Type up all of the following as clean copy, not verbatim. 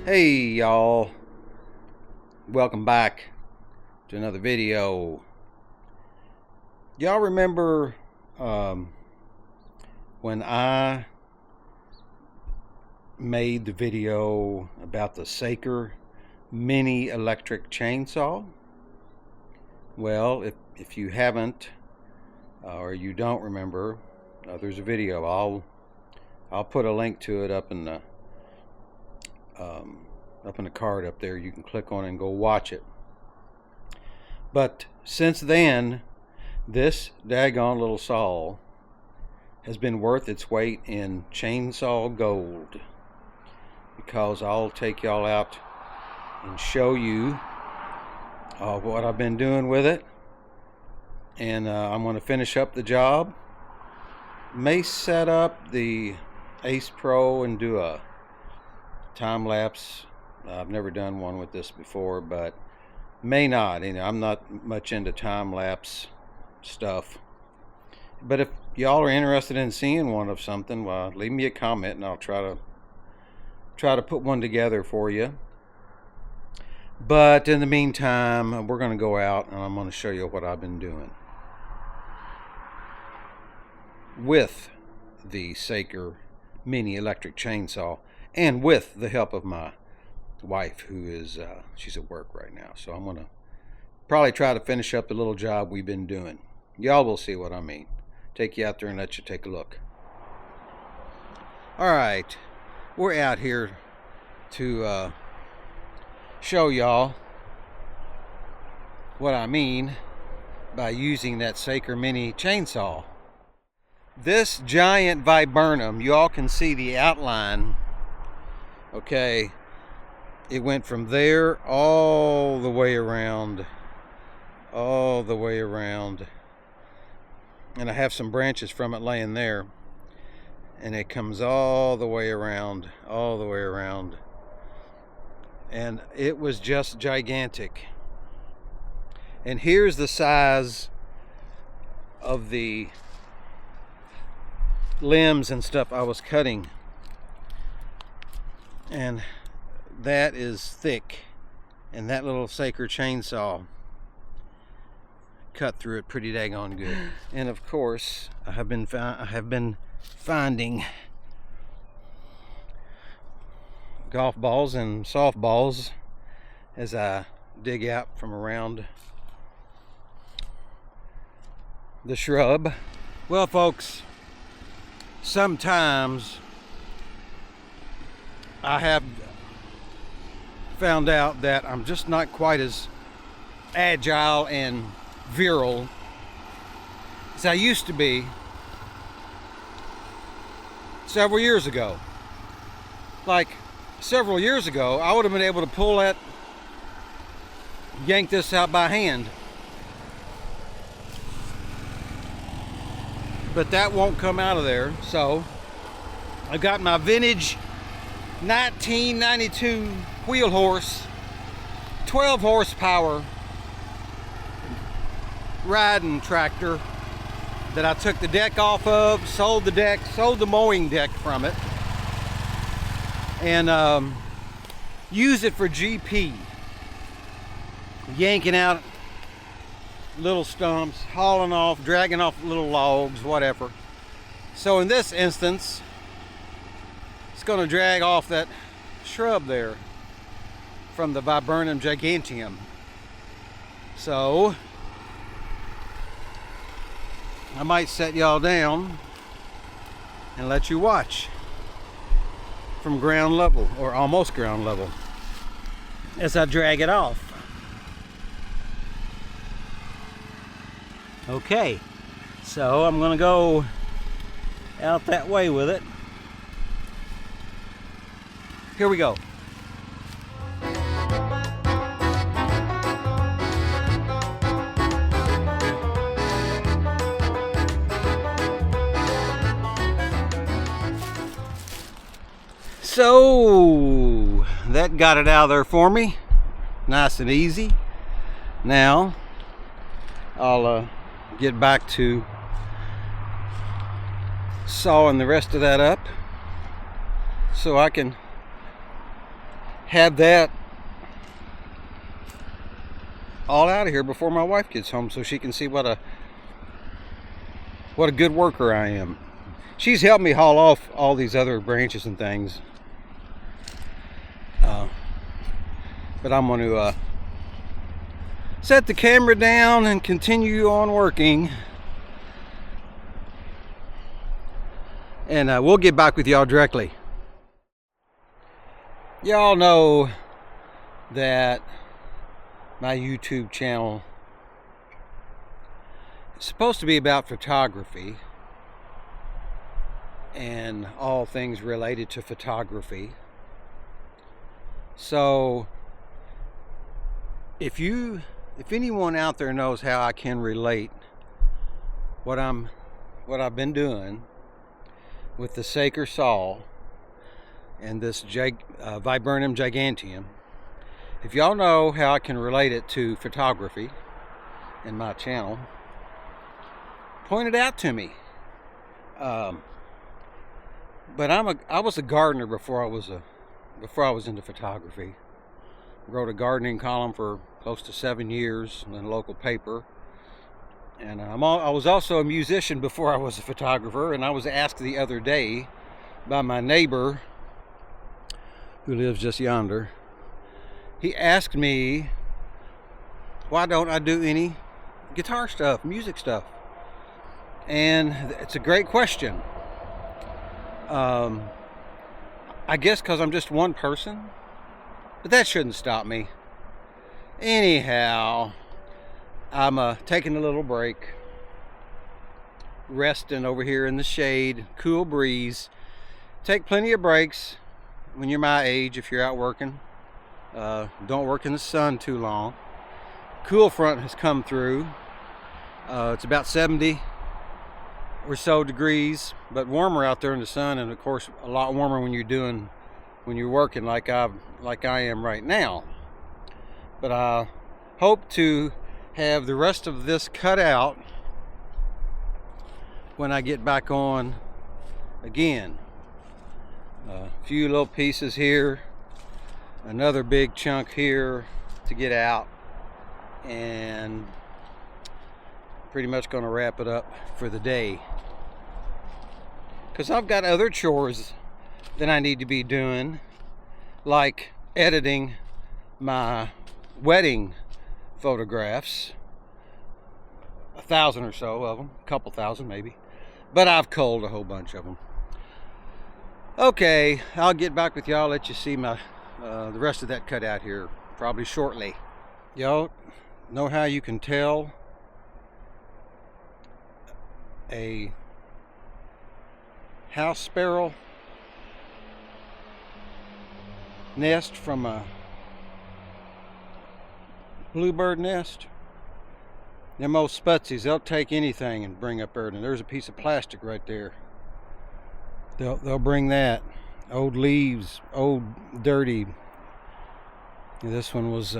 Hey y'all, welcome back to another video. Y'all remember when I made the video about the Saker mini electric chainsaw? Well, if you haven't or you don't remember, there's a video. I'll put a link to it up in the card up there. You can click on it and go watch it. But since then, this daggone little saw has been worth its weight in chainsaw gold, because I'll take y'all out and show you what I've been doing with it, and I'm going to finish up the job. May set up the Ace Pro and do a time-lapse. I've never done one with this before, but may not. You know, I'm not much into time-lapse stuff. But if y'all are interested in seeing one of something, well, leave me a comment and I'll try to put one together for you. But in the meantime, we're going to go out and I'm going to show you what I've been doing with the Saker mini electric chainsaw, and with the help of my wife, who is she's at work right now. So I'm going to probably try to finish up the little job we've been doing. Y'all will see what I mean. Take you out there and let you take a look. All right, we're out here to show y'all what I mean by using that Saker mini chainsaw. This giant viburnum, you all can see the outline. Okay, it went from there all the way around, and I have some branches from it laying there, and it comes all the way around, and it was just gigantic. And here's the size of the limbs and stuff I was cutting, and that is thick, and that little Saker chainsaw cut through it pretty daggone good. And of course, I have been finding golf balls and softballs as I dig out from around the shrub. Well, folks, sometimes I have found out that I'm just not quite as agile and virile as I used to be several years ago. Like several years ago, I would have been able to pull that, yank this out by hand. But that won't come out of there. So I got my vintage 1992 wheel horse, 12 horsepower riding tractor that I took the deck off of, sold the mowing deck from it, and use it for GP, yanking out little stumps, hauling off, dragging off little logs, whatever. So in this instance, it's going to drag off that shrub there from the Viburnum giganteum. So I might set y'all down and let you watch from ground level, or almost ground level, as I drag it off. Okay, so I'm gonna go out that way with it. Here we go. So that got it out of there for me, nice and easy. Now I'll get back to sawing the rest of that up so I can have that all out of here before my wife gets home, so she can see what a good worker I am. She's helped me haul off all these other branches and things, but I'm going to set the camera down and continue on working, and we'll get back with y'all directly. Y'all know that my YouTube channel is supposed to be about photography and all things related to photography. So if anyone out there knows how I can relate what I've been doing with the Saker saw and this Viburnum giganteum, if y'all know how I can relate it to photography in my channel, point it out to me. But I was a gardener before I was into photography. Wrote a gardening column for close to 7 years in a local paper, and I was also a musician before I was a photographer. And I was asked the other day by my neighbor who lives just yonder. He asked me, why don't I do any guitar stuff, music stuff? And it's a great question. I guess because I'm just one person, but that shouldn't stop me. Anyhow, I'm taking a little break, resting over here in the shade, cool breeze. Take plenty of breaks when you're my age if you're out working. Don't work in the sun too long. Cool front has come through. It's about 70 or so degrees, but warmer out there in the sun, and of course a lot warmer when you're working like I am right now. But I hope to have the rest of this cut out when I get back on again. A few little pieces here, another big chunk here to get out, and pretty much going to wrap it up for the day, because I've got other chores that I need to be doing, like editing my wedding photographs, 1,000 or so of them, a couple thousand maybe, but I've culled a whole bunch of them. Okay, I'll get back with y'all, let you see my the rest of that cut out here probably shortly. Y'all know how you can tell a house sparrow nest from a bluebird nest? Them old sputsies, they'll take anything and bring up there. And there's a piece of plastic right there. They'll bring that. Old leaves, old dirty. This one was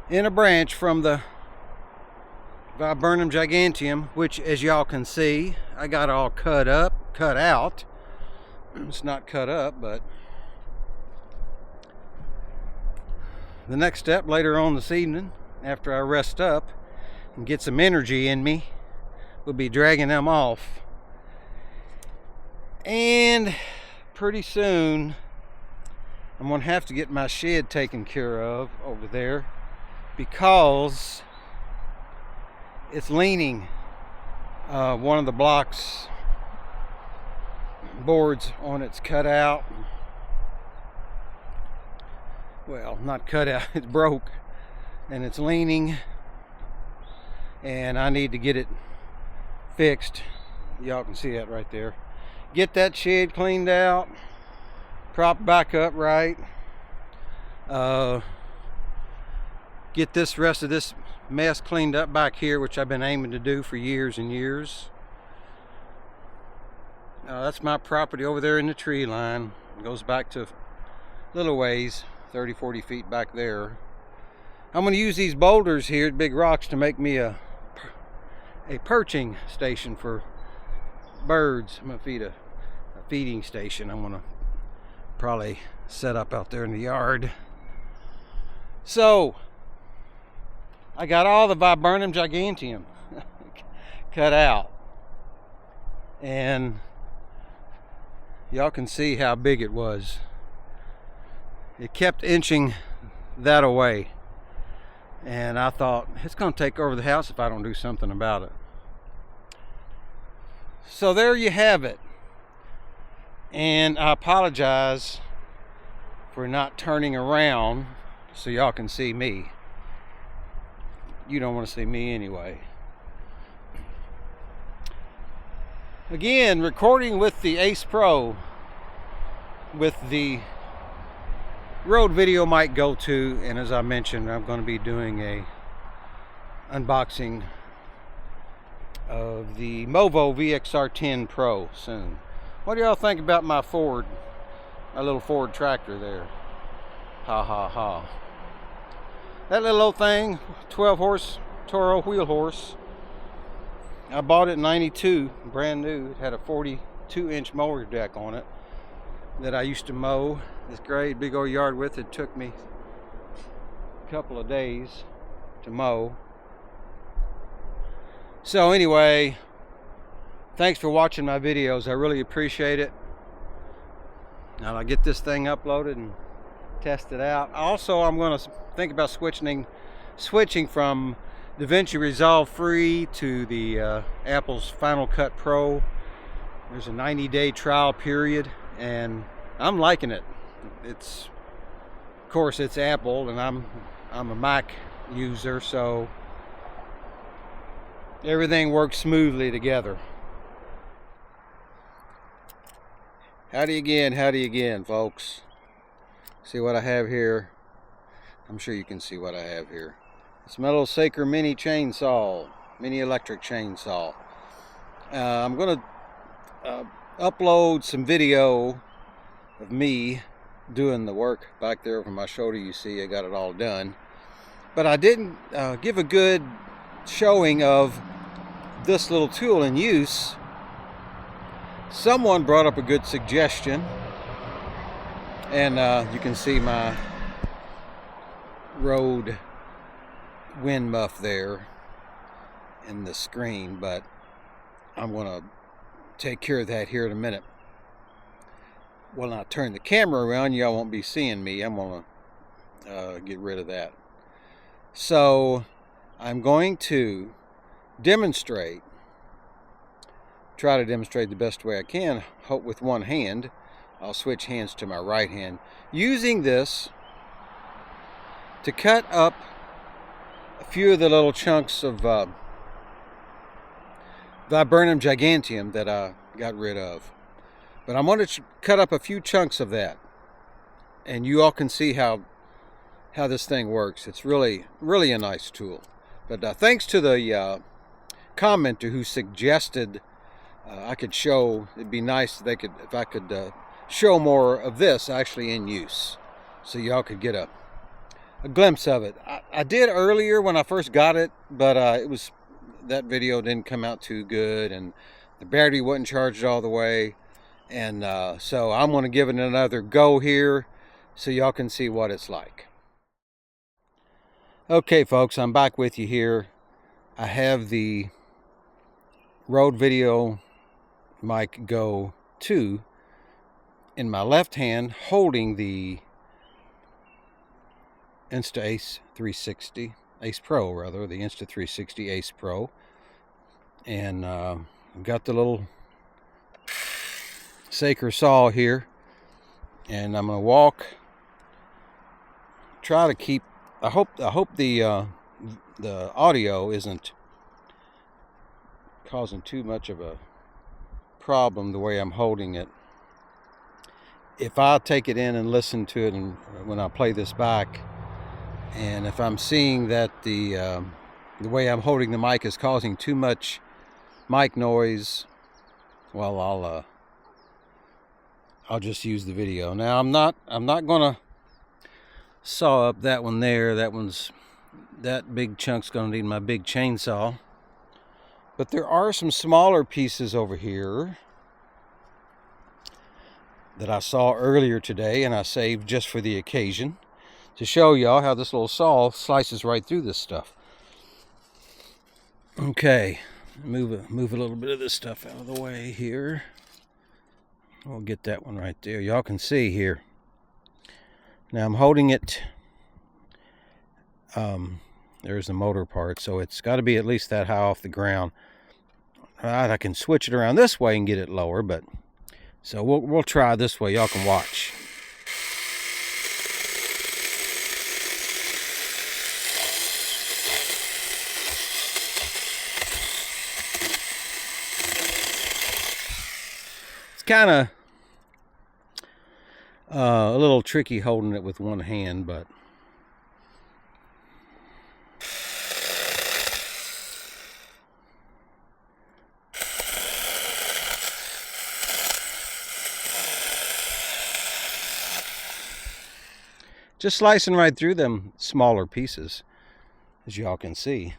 in a branch from the Viburnum giganteum, which, as y'all can see, I got all cut out. It's not cut up, but the next step later on this evening, after I rest up and get some energy in me, we'll be dragging them off. And pretty soon I'm gonna have to get my shed taken care of over there, because it's leaning. One of the blocks boards on it's cut out. Well, not cut out, it's broke, and it's leaning, and I need to get it fixed. Y'all can see that right there. Get that shed cleaned out, prop back up right, get this rest of this mess cleaned up back here, which I've been aiming to do for years and years. That's my property over there in the tree line. It goes back to little ways, 30-40 feet back there. I'm going to use these boulders here, big rocks, to make me a perching station for birds. I'm going to feed a feeding station. I'm going to probably set up out there in the yard. So I got all the Viburnum giganteum cut out, and y'all can see how big it was. It kept inching that away, and I thought, it's going to take over the house if I don't do something about it. So there you have it. And I apologize for not turning around so y'all can see me. You don't want to see me anyway. Again, recording with the Ace Pro with the Rode Video Mic Go 2, and as I mentioned, I'm going to be doing a unboxing of the Movo VXR10 Pro soon. What do y'all think about my little Ford tractor there? Ha ha ha. That little old thing, 12 horse Toro wheel horse, I bought it in '92, brand new. It had a 42-inch mower deck on it that I used to mow this great big old yard with. It took me a couple of days to mow. So anyway, thanks for watching my videos. I really appreciate it. Now I'll get this thing uploaded and test it out. Also, I'm going to think about switching from DaVinci Resolve Free to the Apple's Final Cut Pro. There's a 90-day trial period, and I'm liking it. Of course, it's Apple, and I'm a Mac user, so everything works smoothly together. Howdy again, folks. See what I have here? I'm sure you can see what I have here. It's my little Saker mini chainsaw, mini electric chainsaw. I'm going to upload some video of me doing the work back there over my shoulder. You see I got it all done. But I didn't give a good showing of this little tool in use. Someone brought up a good suggestion, and you can see my Rode wind muff there in the screen, but I'm going to take care of that here in a minute. When I turn the camera around, y'all won't be seeing me. I'm going to get rid of that. So I'm going to try to demonstrate the best way I can, hope with one hand. I'll switch hands to my right hand, using this to cut up a few of the little chunks of Viburnum giganteum that I got rid of. But I'm going to cut up a few chunks of that, and you all can see how this thing works. It's really a nice tool. But thanks to the commenter who suggested I could show, it'd be nice if I could show more of this actually in use, so y'all could get a glimpse of it. I did earlier when I first got it, but that video didn't come out too good, and the battery wasn't charged all the way, and so I'm going to give it another go here so y'all can see what it's like. Okay, folks, I'm back with you here. I have the Rode Video Mic Go 2 in my left hand, holding the Insta-Ace 360, Ace Pro rather, the Insta360 Ace Pro, and I've got the little Saker saw here, and I'm going to try to keep, I hope the audio isn't causing too much of a problem the way I'm holding it. If I take it in and listen to it, and when I play this back, and if I'm seeing that the way I'm holding the mic is causing too much mic noise, well, I'll just use the video. Now I'm not gonna saw up that one there. That big chunk's gonna need my big chainsaw. But there are some smaller pieces over here that I saw earlier today, and I saved just for the occasion to show y'all how this little saw slices right through this stuff. Okay, move a little bit of this stuff out of the way here. We'll get that one right there. Y'all can see here. Now I'm holding it. There's the motor part, so it's got to be at least that high off the ground. I can switch it around this way and get it lower, but so we'll try this way. Y'all can watch. It's kind of a little tricky holding it with one hand, but just slicing right through them smaller pieces, as y'all can see.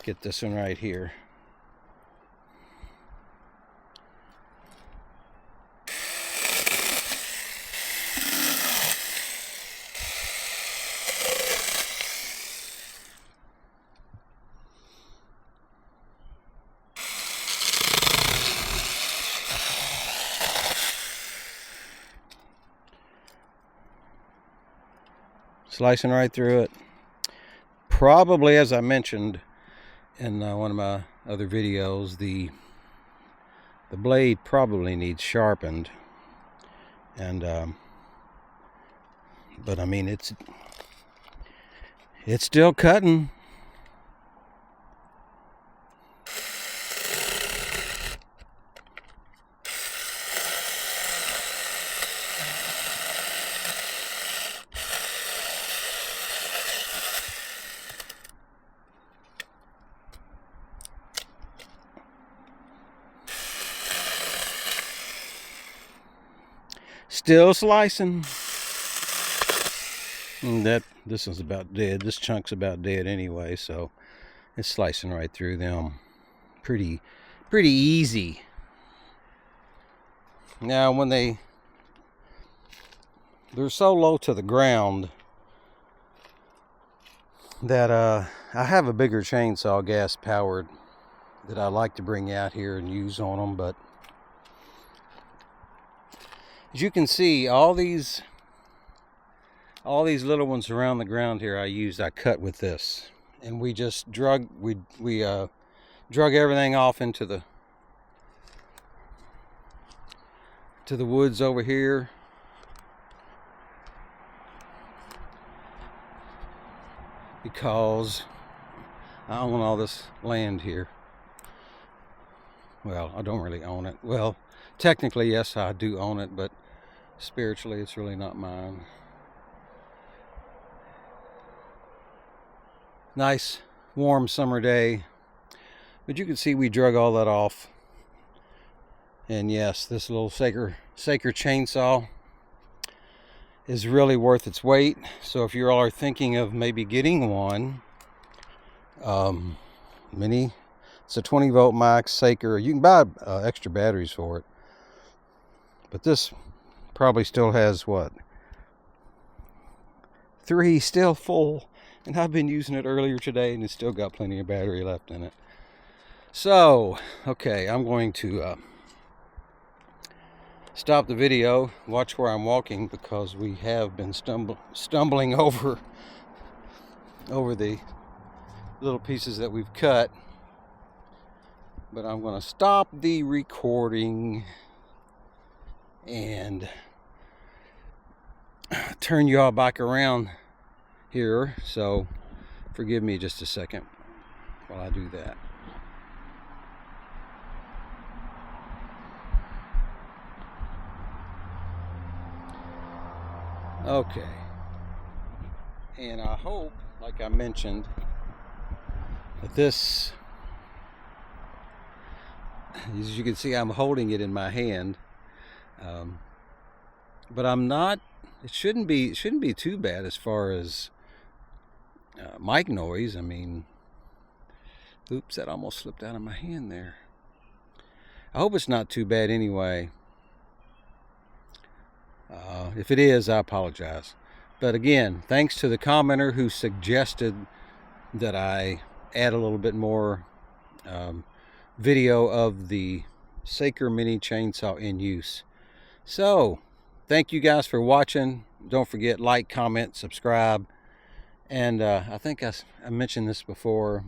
Get this one right here. Slicing right through it. Probably, as I mentioned in one of my other videos, the blade probably needs sharpened, and but I mean it's still cutting. Still slicing. And this is about dead. This chunk's about dead anyway, so it's slicing right through them. Pretty easy. Now when they're so low to the ground that I have a bigger chainsaw, gas powered, that I like to bring out here and use on them, but as you can see, all these little ones around the ground here I cut with this, and we just drug everything off into the woods over here. Because I own all this land here. Well, I don't really own it. Well, technically, yes, I do own it, but spiritually, it's really not mine. Nice, warm summer day. But you can see we drug all that off. And yes, this little Saker chainsaw is really worth its weight. So if you all are thinking of maybe getting one, it's a 20 volt max Saker. You can buy extra batteries for it. But this probably still has, what, 3 still full. And I've been using it earlier today, and it's still got plenty of battery left in it. So, okay, I'm going to stop the video, watch where I'm walking, because we have been stumbling over the little pieces that we've cut. But I'm going to stop the recording and turn you all back around here, so Forgive me just a second while I do that. Okay. And I hope, like I mentioned, that this, as you can see, I'm holding it in my hand, but I'm not. It shouldn't be too bad as far as mic noise. I mean, oops, that almost slipped out of my hand there. I hope it's not too bad anyway. If it is, I apologize. But again, thanks to the commenter who suggested that I add a little bit more video of the Saker Mini Chainsaw in use. So, thank you guys for watching. Don't forget, like, comment, subscribe. And I think I mentioned this before.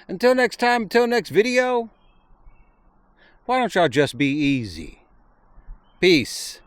Until next time, until next video, why don't y'all just be easy? Peace.